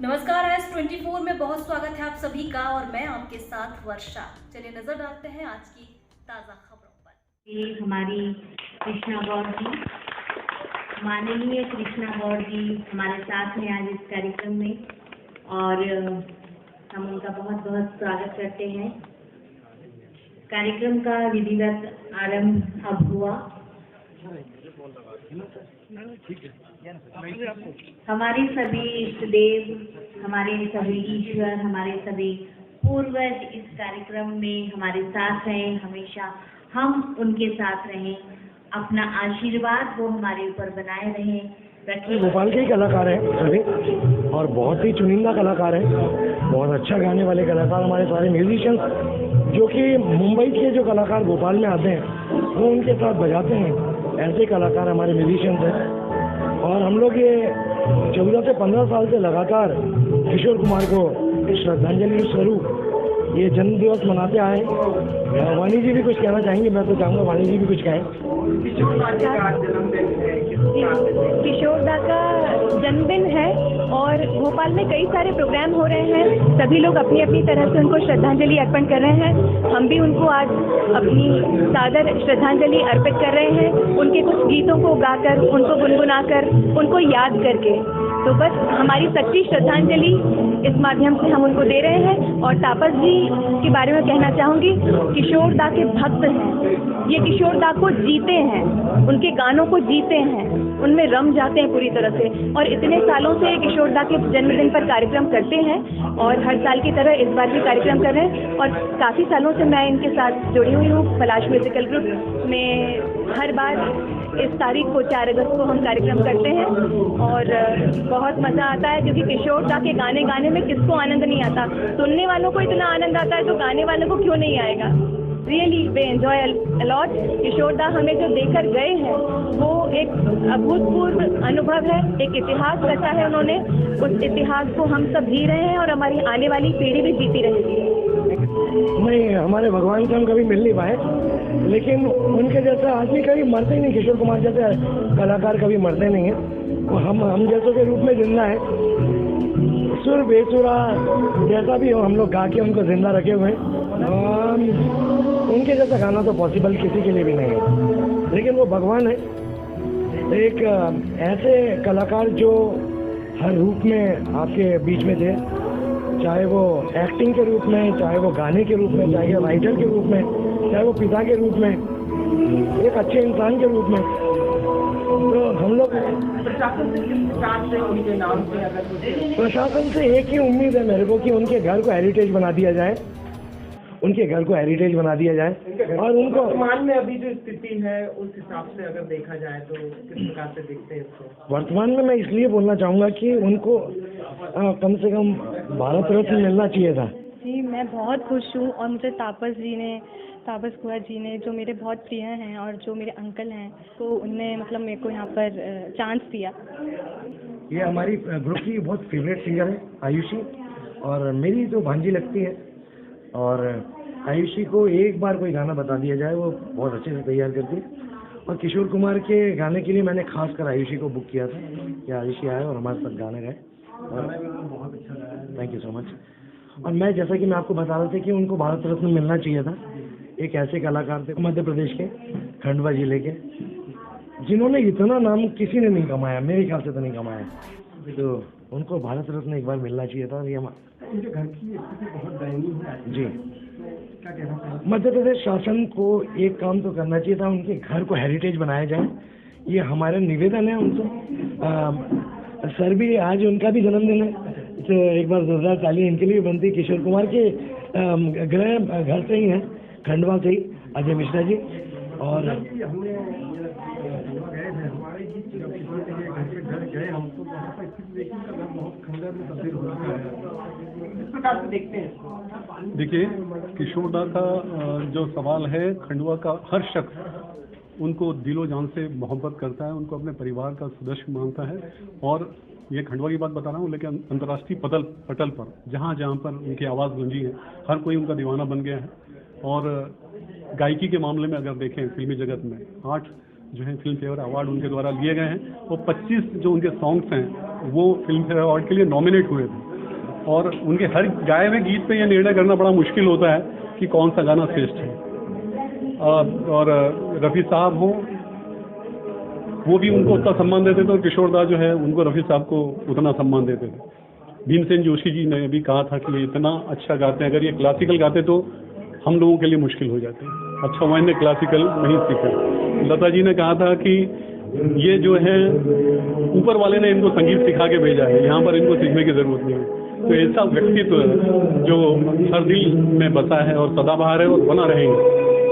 नमस्कार, S24 में बहुत स्वागत है आप सभी का और मैं आपके साथ वर्षा। चलिए नजर डालते हैं आज की ताजा खबरों पर। हमारी कृष्णा गौड़ जी, माननीय कृष्णा गौड़ जी हमारे साथ हैं आज इस कार्यक्रम में और हम उनका बहुत बहुत स्वागत करते हैं। कार्यक्रम का विधिवत आरंभ अब हुआ। हमारे सभी इष्ट देव, हमारे सभी ईश्वर, हमारे सभी पूर्वज इस कार्यक्रम में हमारे साथ रहें, हमेशा हम उनके साथ रहें। अपना आशीर्वाद वो हमारे ऊपर बनाए रहें। भोपाल के ही कलाकार हैं सभी और बहुत ही चुनिंदा कलाकार हैं, बहुत अच्छा गाने वाले कलाकार। हमारे सारे म्यूजिशियंस जो कि मुंबई के जो कलाकार भोपाल में आते हैं वो उनके साथ बजाते हैं, ऐसे कलाकार हमारे म्यूजिशियंस हैं। और हम लोग ये 14 से 15 साल से लगातार किशोर कुमार को श्रद्धांजलि स्वरूप ये जन्म दिवस मनाते आए। वाणी जी भी कुछ कहना चाहेंगे? मैं तो चाहूँगा वाणी जी भी कुछ कहें। किशोर दा का जन्मदिन है और भोपाल में कई सारे प्रोग्राम हो रहे हैं। सभी लोग अपनी अपनी तरह से उनको श्रद्धांजलि अर्पण कर रहे हैं। हम भी उनको आज अपनी सादर श्रद्धांजलि अर्पित कर रहे हैं, उनके कुछ गीतों को गाकर, उनको गुनगुनाकर, उनको याद करके। तो बस हमारी सच्ची श्रद्धांजलि इस माध्यम से हम उनको दे रहे हैं। और तापस जी के बारे में कहना चाहूँगी, किशोर दा के भक्त हैं। ये किशोर दा को जीते हैं, उनके गानों को जीते हैं, उनमें रम जाते हैं पूरी तरह से। और इतने सालों से किशोर दा के जन्मदिन पर कार्यक्रम करते हैं और हर साल की तरह इस बार भी कार्यक्रम कर रहे हैं। और काफ़ी सालों से मैं इनके साथ जुड़ी हुई हूँ। पलाश म्यूजिकल ग्रुप में हर बार इस तारीख को 4 अगस्त को हम कार्यक्रम करते हैं और बहुत मज़ा आता है, क्योंकि किशोर दा के गाने गाने में किसको आनंद नहीं आता। सुनने वालों को इतना आनंद आता है तो गाने वालों को क्यों नहीं आएगा। रियली वे एंजॉय अलॉट। किशोर दा हमें जो देकर गए हैं वो एक अभूतपूर्व अनुभव है, एक इतिहास रचा है उन्होंने। उस इतिहास को हम सब जी रहे हैं और हमारी आने वाली पीढ़ी भी जीती रहेगी। नहीं, हमारे भगवान से हम कभी मिल नहीं पाए, लेकिन उनके जैसा आदमी कभी मरते ही नहीं। किशोर कुमार जैसे कलाकार कभी मरते नहीं हैं। वो हम जैसों के रूप में जिंदा है। सुर बेसुरा जैसा भी हो, हम लोग गा के उनको जिंदा रखे हुए हैं। उनके जैसा गाना तो पॉसिबल किसी के लिए भी नहीं है, लेकिन वो भगवान है। एक ऐसे कलाकार जो हर रूप में आपके बीच में थे, चाहे वो एक्टिंग के रूप में, चाहे वो गाने के रूप में, चाहे राइटर के रूप में, चाहे वो पिता के रूप में, एक अच्छे इंसान के रूप में। तो हम लोग प्रशासन से एक ही उम्मीद है मेरे को कि उनके घर को हेरिटेज बना दिया जाए, उनके घर को हेरिटेज बना दिया जाए। और उनको वर्तमान में अभी जो स्थिति है उस हिसाब से अगर देखा जाए तो किस प्रकार से देखते हैं इसको? वर्तमान में मैं इसलिए बोलना चाहूँगा कि उनको कम से कम भारत रत्न मिलना चाहिए था। जी, मैं बहुत खुश हूँ और मुझे तापस कुआर जी ने जो मेरे बहुत प्रिय हैं और जो मेरे अंकल हैं, तो उनने मतलब मेरे को यहाँ पर चांस दिया। ये हमारी ग्रुप की बहुत फेवरेट सिंगर है आयुषी, और मेरी तो भांजी लगती है। और आयुषी को एक बार कोई गाना बता दिया जाए वो बहुत अच्छे से तैयार करती है। और किशोर कुमार के गाने के लिए मैंने खास कर आयुषी को बुक किया था कि आयुषी आए और हमारे साथ गाना गाए। बहुत अच्छा लगा, थैंक यू सो मच। और मैं जैसा कि मैं आपको बता रहा था कि उनको भारत रत्न मिलना चाहिए था। एक ऐसे कलाकार थे मध्य प्रदेश के खंडवा जिले के, जिन्होंने इतना नाम किसी ने नहीं कमाया, मेरे ख्याल से तो नहीं कमाया। तो उनको भारत रत्न एक बार मिलना चाहिए था। ये उनके घर की स्थिति बहुत दयनीय है जी। क्या कहना चाहिए? मध्य प्रदेश शासन को एक काम तो करना चाहिए था, उनके घर को हेरिटेज बनाया जाए। ये हमारा निवेदन है उनसे। सर भी आज उनका भी जन्मदिन है, तो एक बार जोरदार ताली इनके लिए बनती। किशोर कुमार के गृह घर से ही हैं, खंडवा से ही, अजय मिश्रा जी। और हमने गए थे, हमारे घर गए हम, तो वहाँ पर स्थिति देखी का घर बहुत खंडर में तब्दील हो रहा है। इस प्रकार से देखते हैं। देखिए, किशोर दा का जो सवाल है, खंडवा का हर शख्स उनको दिलो जान से मोहब्बत करता है, उनको अपने परिवार का सदस्य मानता है। और ये खंडवा की बात बता रहा हूँ, लेकिन अंतर्राष्ट्रीय पटल पर जहाँ जहाँ पर उनकी आवाज़ गूंजी है, हर कोई उनका दीवाना बन गया है। और गायकी के मामले में अगर देखें, फिल्मी जगत में 8 जो है फिल्म फेयर अवार्ड उनके द्वारा लिए गए हैं, और 25 जो उनके सॉन्ग्स हैं वो फिल्म फेयर अवार्ड के लिए नॉमिनेट हुए थे। और उनके हर गाए हुए गीत पे ये निर्णय करना बड़ा मुश्किल होता है कि कौन सा गाना श्रेष्ठ है। और रफ़ी साहब हों, वो भी उनको उतना सम्मान देते थे और किशोर दा जो है उनको रफ़ी साहब को उतना सम्मान देते थे। भीमसेन जोशी जी ने भी कहा था कि ये इतना अच्छा गाते हैं, अगर ये क्लासिकल गाते तो हम लोगों के लिए मुश्किल हो जाती। अच्छा हुआ इन्हें क्लासिकल नहीं सीखा। लता जी ने कहा था कि ये जो है ऊपर वाले ने इनको संगीत सिखा के भेजा है, यहाँ पर इनको सीखने की ज़रूरत नहीं है। तो ऐसा व्यक्तित्व जो हर दिल में बसा है और सदाबहार है और बना रहेगा,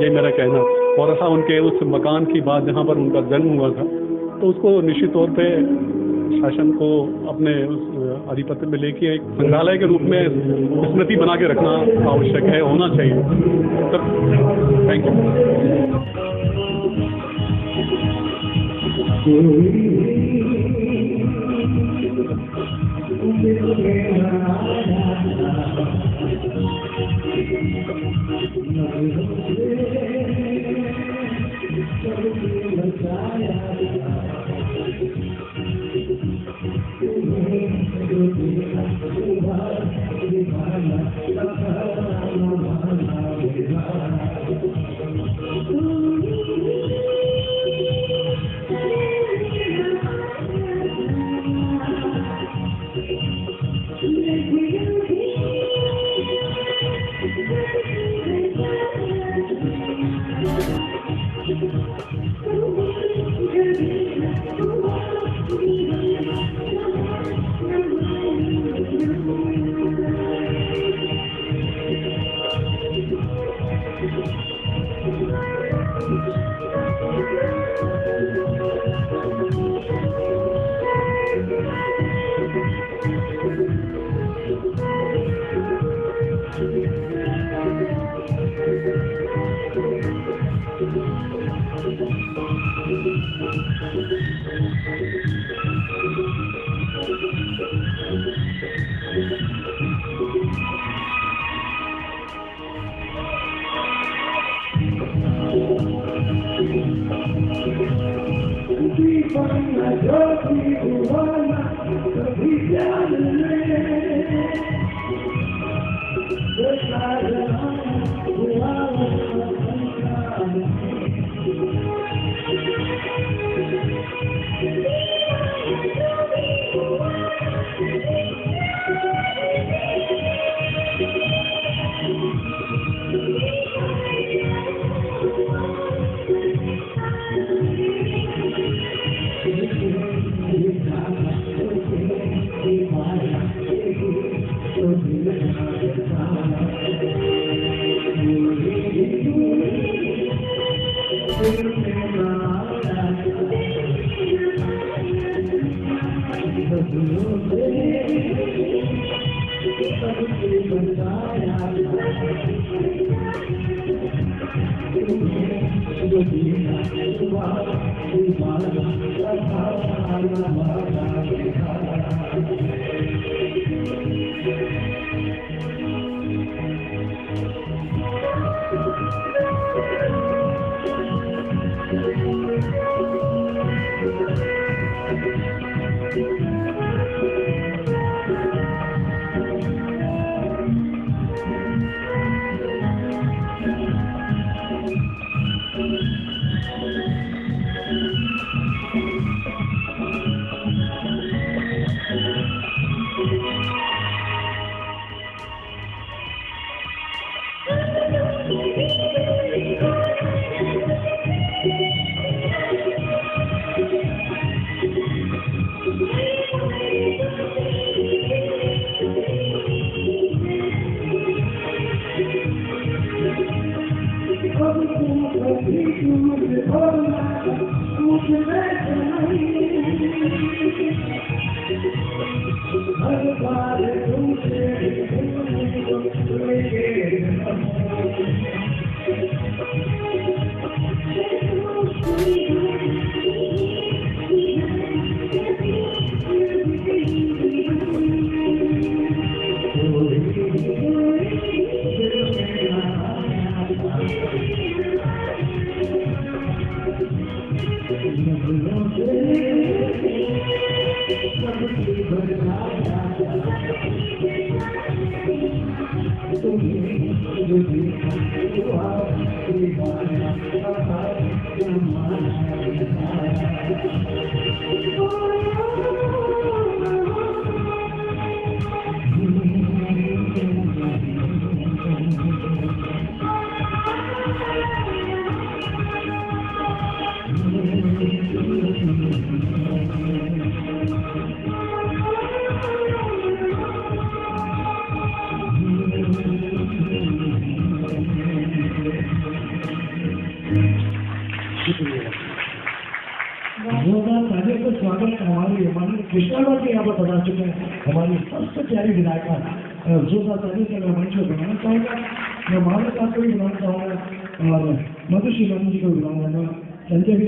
यही मेरा कहना। और हाँ, उनके उस मकान की बात जहाँ पर उनका जन्म हुआ था, तो उसको निश्चित तौर पे शासन को अपने उस आधिपत्य में लेके एक संग्रहालय के रूप में स्मृति बना के रखना आवश्यक है, होना चाहिए। तब थैंक you. का स्वागत हमारी कृष्णा जी यहाँ पर पहुँच चुके हैं। हमारी सबसे प्यारी विधायिका जोरदार ताली से मैं मंच को बनाना चाहूँगा। मैं महाराज साहब को भी बुलाना चाहूँगा और मधुश्री मैडम जी को भी बुलाऊंगा। संजय भी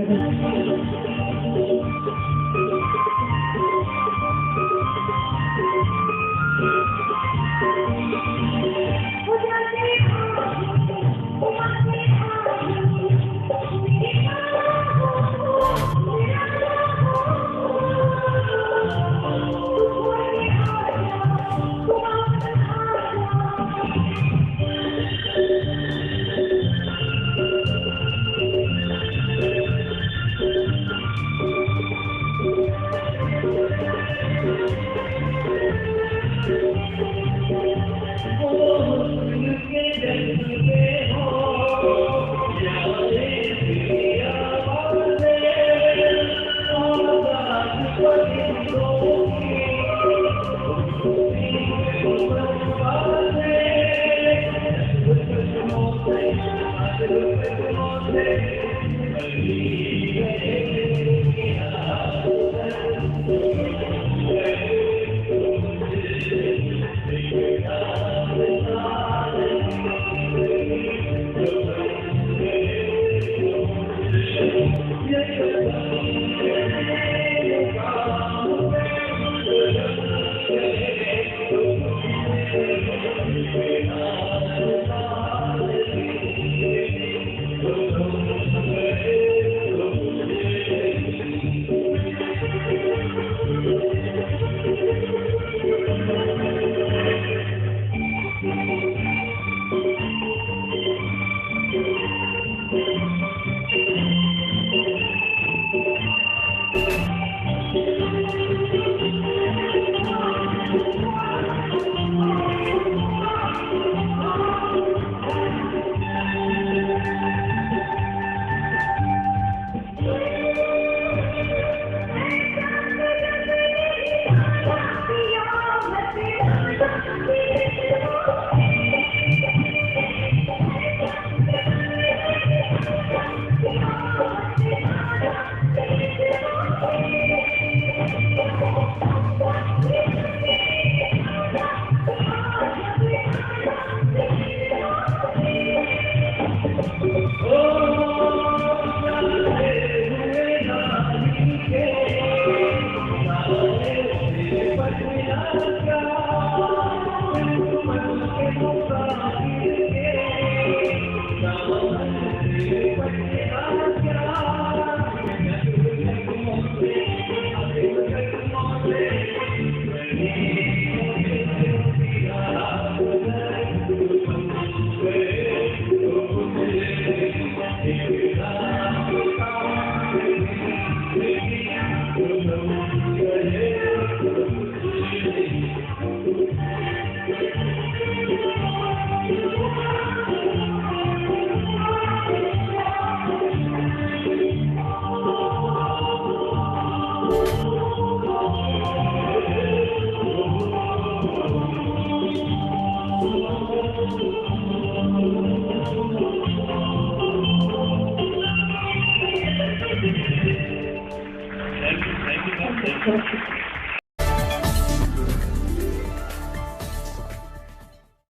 Thank you.